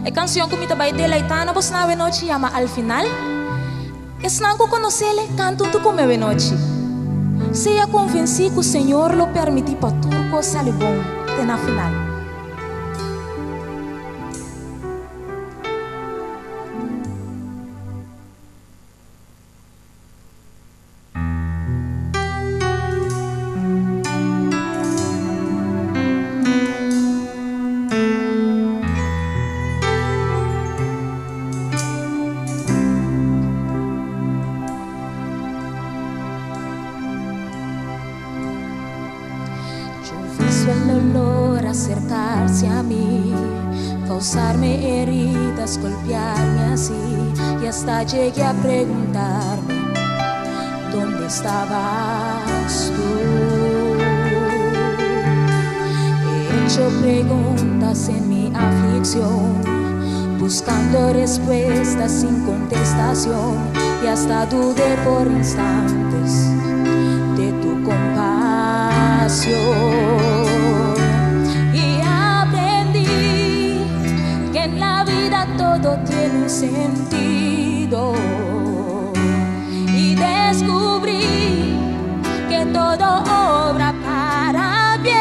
A canción que me vai deleitar, vos na noite chama Al Final. Es nango conocerle, canto tu como noite. Seja convencido que o Senhor lo permitiu para tudo coisa ali bom, até na final. El olor acercarse a mí, causarme heridas, golpearme así, y hasta llegué a preguntarme ¿dónde estabas tú? He hecho preguntas en mi aflicción, buscando respuestas sin contestación, y hasta dudé por instantes de tu compasión. Todo tiene un sentido, y descubrí que todo obra para bien,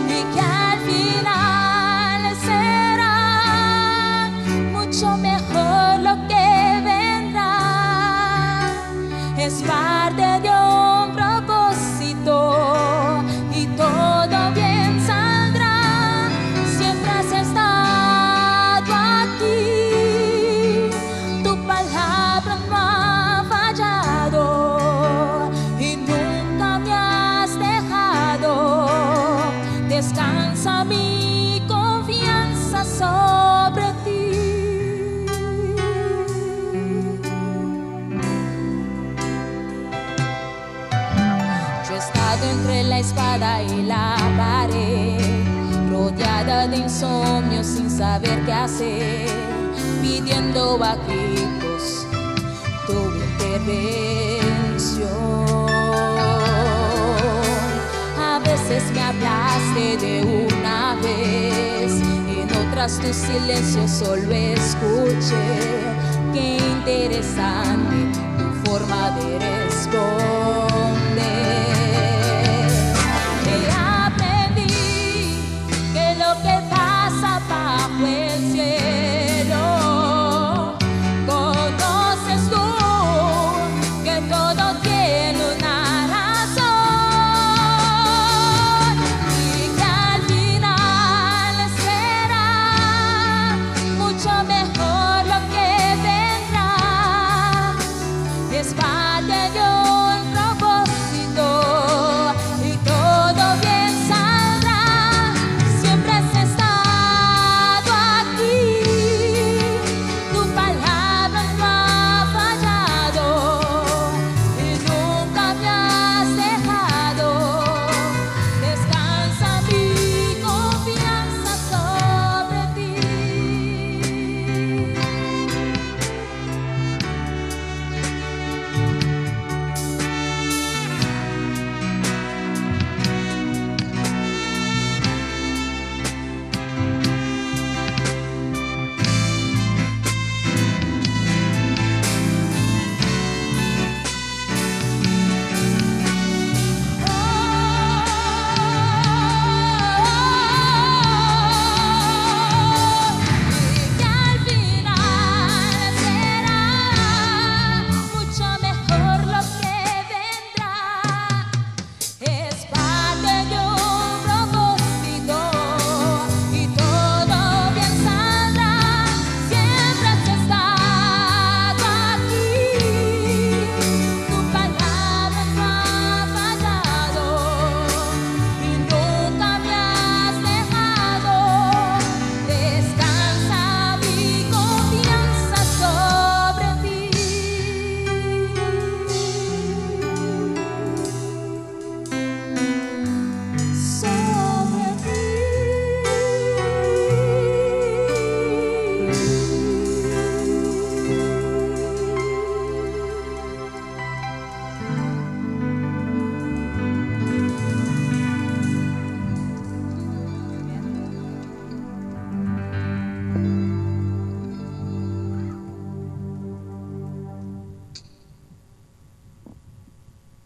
y que al final será mucho mejor lo que vendrá. Es parte de un propósito y todo bien saldrá. Descansa mi confianza sobre ti. Yo he estado entre la espada y la pared, rodeada de insomnio sin saber qué hacer, pidiendo a gritos tu intervención. A veces me hablaste de una vez, en otras tu silencio solo escuché. Qué interesante tu forma de responder.